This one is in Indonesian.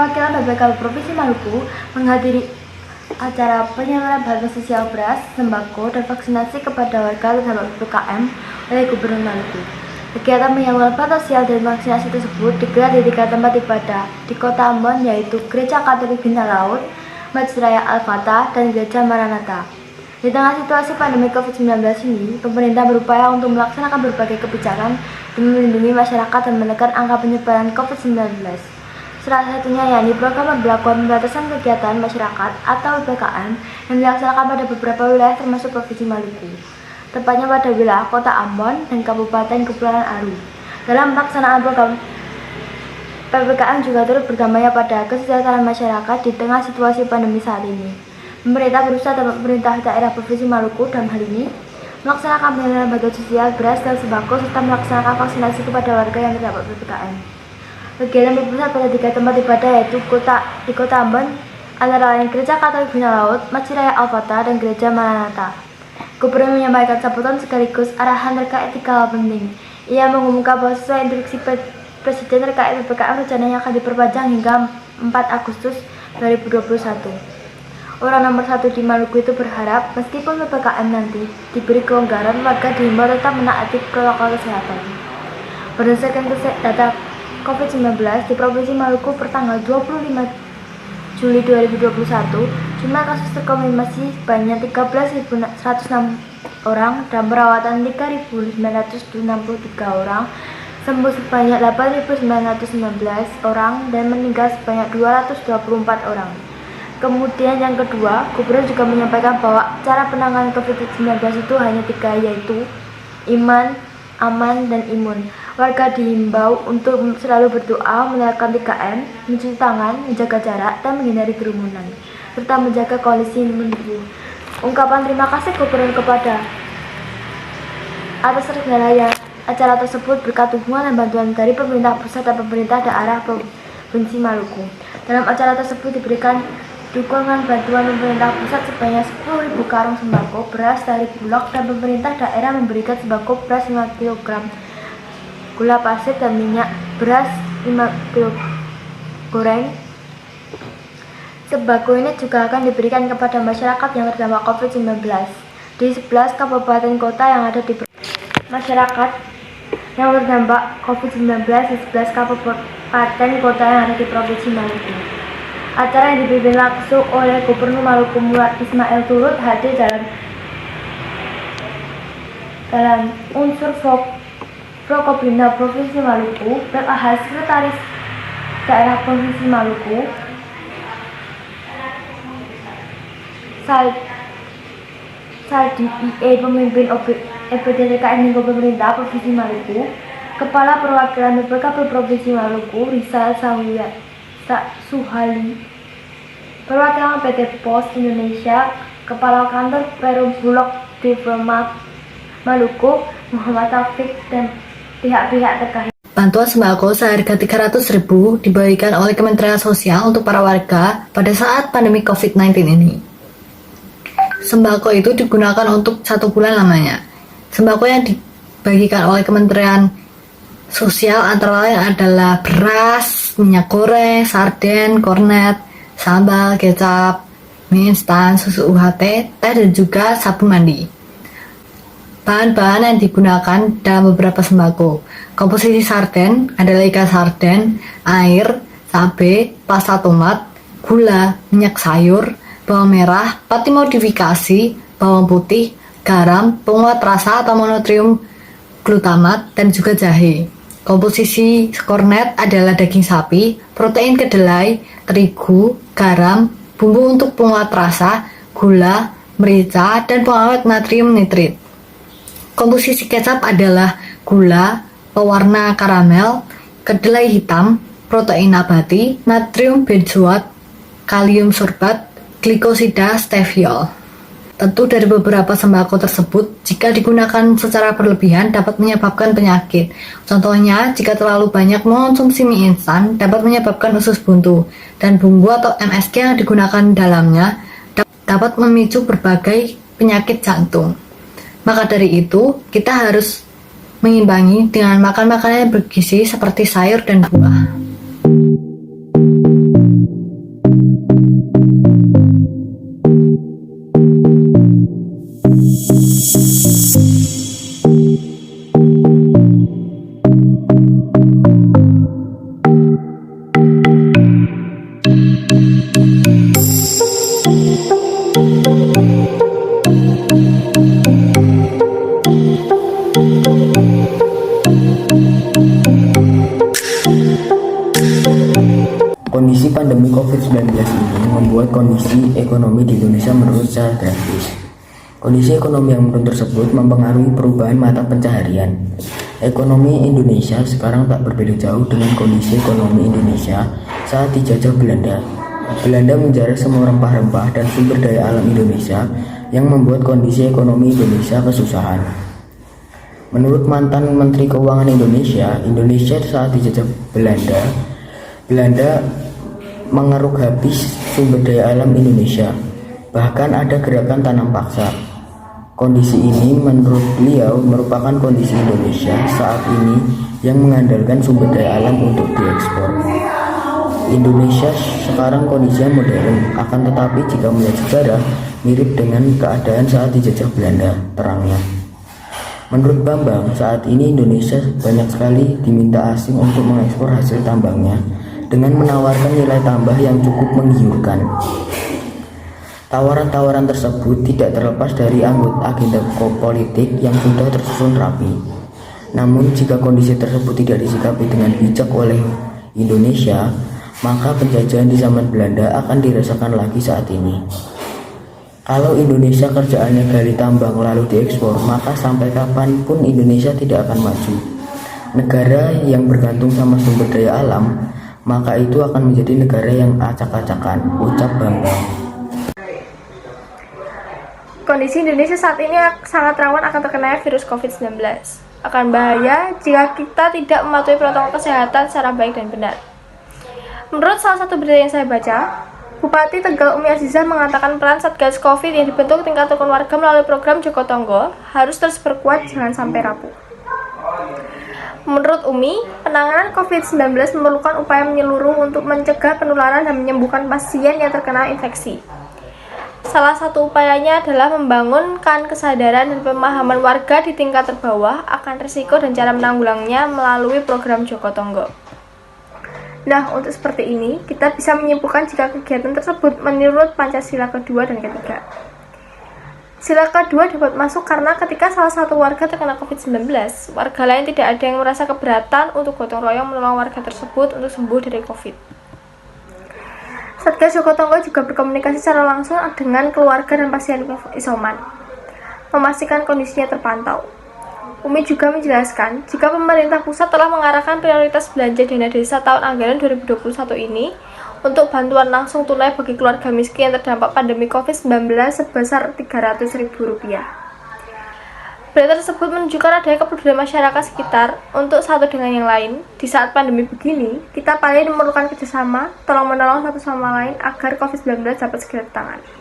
perwakilan BPK Provinsi Maluku menghadiri acara penyaluran bantuan sosial beras, sembako, dan vaksinasi kepada warga terdampak PPKM oleh Gubernur Maluku. Kegiatan penyaluran bantuan sosial dan vaksinasi tersebut digelar di 3 tempat ibadah di Kota Ambon, yaitu Gereja Katolik Bintang Laut, Masjid Raya Al-Fatah, dan Gereja Maranatha. Di tengah situasi pandemi COVID-19 ini, pemerintah berupaya untuk melaksanakan berbagai kebijakan demi melindungi masyarakat dan menekan angka penyebaran COVID-19. Salah satunya yakni program pembelakuan pembatasan kegiatan masyarakat atau PPKM yang dilaksanakan pada beberapa wilayah termasuk Provinsi Maluku, tepatnya pada wilayah Kota Ambon dan Kabupaten Kepulauan Aru. Dalam pelaksanaan program PPKM juga turut berdampak pada kesejahteraan masyarakat di tengah situasi pandemi saat ini. Pemerintah berusaha dalam pemerintah daerah Provinsi Maluku dalam hal ini melaksanakan penyaluran bantuan sosial, beras, dan sembako serta melaksanakan vaksinasi kepada warga yang terdampak PPKM. Kegiatan berpusat pada 3 tempat ibadah yaitu di Kota Ambon, antara lain Gereja Katolik Bintang Laut, Masjid Raya Al-Fatah, dan Gereja Maranatha. Gubernur menyampaikan sambutan sekaligus arahan terkait 3 hal penting. Ia mengumumkan bahwa sesuai instruksi Presiden terkait PPKM rencananya akan diperpanjang hingga 4 Agustus 2021. Orang nomor 1 di Maluku itu berharap meskipun PPKM nanti diberi kelonggaran, warga diimbau tetap menaati protokol kesehatan. Berdasarkan data COVID-19 di Provinsi Maluku pertanggal 25 Juli 2021, jumlah kasus terkonfirmasi sebanyak 13.106 orang dan perawatan 3.963 orang, sembuh sebanyak 8.919 orang, dan meninggal sebanyak 224 orang. Kemudian yang kedua, Gubernur juga menyampaikan bahwa cara penanganan COVID-19 itu hanya 3, yaitu iman, aman, dan imun. Warga diimbau untuk selalu berdoa, menerapkan 3M, mencuci tangan, menjaga jarak, dan menghindari kerumunan, serta menjaga kondisi imun tubuh. Ungkapan terima kasih Gubernur kepada atas terselenggaranya acara tersebut berkat dukungan dan bantuan dari pemerintah pusat dan pemerintah daerah Provinsi Maluku. Dalam acara tersebut diberikan dukungan bantuan pemerintah pusat sebanyak 10.000 karung sembako beras dari Bulog, dan pemerintah daerah memberikan sembako beras 5 kg, gula pasir, dan minyak beras 5 kg goreng. Sembako ini juga akan diberikan kepada masyarakat yang terdampak COVID-19 di 11 kabupaten kota yang ada di masyarakat yang terdampak COVID-19 di 11 kabupaten kota yang ada di Provinsi Maluku. Acara yang dipimpin langsung oleh Gubernur Maluku Murad Ismail turut hadir dalam unsur Prokopimda Provinsi Maluku, PKH Sekretaris Daerah Provinsi Maluku, Saldi IE pemimpin EPDTKN Lingkup Pemerintah Provinsi Maluku, Kepala Perwakilan BPK Provinsi Maluku Rizal Suhali, perwakilan PT Pos Indonesia, Kepala Kantor Perum Bulog Diplomat Maluku Muhammad Taufik, dan pihak-pihak terkait. Bantuan sembako seharga 300.000 dibagikan oleh Kementerian Sosial untuk para warga pada saat pandemi COVID-19 ini. Sembako itu digunakan untuk 1 bulan lamanya. Sembako yang dibagikan oleh Kementerian Sosial antara lain adalah beras, minyak goreng, sarden, kornet, sambal, kecap, mie instan, susu UHT, teh, dan juga sabun mandi. Bahan-bahan yang digunakan dalam beberapa sembako. Komposisi sarden adalah ikan sarden, air, cabai, pasta tomat, gula, minyak sayur, bawang merah, pati modifikasi, bawang putih, garam, penguat rasa atau monotrium glutamat, dan juga jahe. Komposisi kornet adalah daging sapi, protein kedelai, terigu, garam, bumbu untuk penguat rasa, gula, merica, dan pengawet natrium nitrit. Komposisi kecap adalah gula, pewarna karamel, kedelai hitam, protein nabati, natrium benzoat, kalium sorbat, glikosida, steviol. Tentu dari beberapa sembako tersebut, jika digunakan secara berlebihan dapat menyebabkan penyakit. Contohnya, jika terlalu banyak mengonsumsi mie instan dapat menyebabkan usus buntu, dan bumbu atau MSG yang digunakan dalamnya dapat memicu berbagai penyakit jantung. Maka dari itu, kita harus mengimbangi dengan makan makanan yang bergizi seperti sayur dan buah. Kondisi pandemi COVID-19 ini membuat kondisi ekonomi di Indonesia menurun secara drastis. Kondisi ekonomi yang menurun tersebut mempengaruhi perubahan mata pencaharian. Ekonomi Indonesia sekarang tak berbeda jauh dengan kondisi ekonomi Indonesia saat dijajah Belanda. Belanda menjara semua rempah-rempah dan sumber daya alam Indonesia yang membuat kondisi ekonomi Indonesia kesusahan. Menurut mantan Menteri Keuangan Indonesia saat dijajah Belanda mengeruk habis sumber daya alam Indonesia. Bahkan ada gerakan tanam paksa. Kondisi ini menurut beliau merupakan kondisi Indonesia saat ini yang mengandalkan sumber daya alam untuk diekspor. Indonesia sekarang kondisinya modern, akan tetapi jika melihat sejarah mirip dengan keadaan saat dijajah Belanda, terangnya. Menurut Bambang, saat ini Indonesia banyak sekali diminta asing untuk mengekspor hasil tambangnya dengan menawarkan nilai tambah yang cukup menggiurkan. Tawaran-tawaran tersebut tidak terlepas dari agenda politik yang sudah tersusun rapi. Namun jika kondisi tersebut tidak disikapi dengan bijak oleh Indonesia, maka penjajahan di zaman Belanda akan dirasakan lagi saat ini. Kalau Indonesia kerjaannya gali tambang lalu diekspor, maka sampai kapanpun Indonesia tidak akan maju. Negara yang bergantung sama sumber daya alam, maka itu akan menjadi negara yang acak-acakan, ucap Bambang. Kondisi Indonesia saat ini sangat rawan akan terkena virus COVID-19. Akan bahaya jika kita tidak mematuhi protokol kesehatan secara baik dan benar. Menurut salah satu berita yang saya baca, Bupati Tegal Umi Azizah mengatakan peran Satgas Covid yang dibentuk tingkat rukun warga melalui program Joko Tonggo harus terus berkuat, jangan sampai rapuh. Menurut Umi, penanganan COVID-19 memerlukan upaya menyeluruh untuk mencegah penularan dan menyembuhkan pasien yang terkena infeksi. Salah satu upayanya adalah membangunkan kesadaran dan pemahaman warga di tingkat terbawah akan risiko dan cara menanggulanginya melalui program Joko Tonggo. Nah, untuk seperti ini, kita bisa menyimpulkan jika kegiatan tersebut menurut Pancasila kedua dan ketiga. Sila kedua dapat masuk karena ketika salah satu warga terkena COVID-19, warga lain tidak ada yang merasa keberatan untuk gotong royong menolong warga tersebut untuk sembuh dari COVID. Satgas Joko Tonggo juga berkomunikasi secara langsung dengan keluarga dan pasien isoman, memastikan kondisinya terpantau. Umi juga menjelaskan, jika pemerintah pusat telah mengarahkan prioritas belanja dana desa tahun anggaran 2021 ini untuk bantuan langsung tunai bagi keluarga miskin yang terdampak pandemi COVID-19 sebesar Rp300.000. Berita tersebut menunjukkan adanya kepedulian masyarakat sekitar untuk satu dengan yang lain. Di saat pandemi begini, kita paling memerlukan kerjasama, tolong-menolong satu sama lain agar COVID-19 dapat segera ditangani.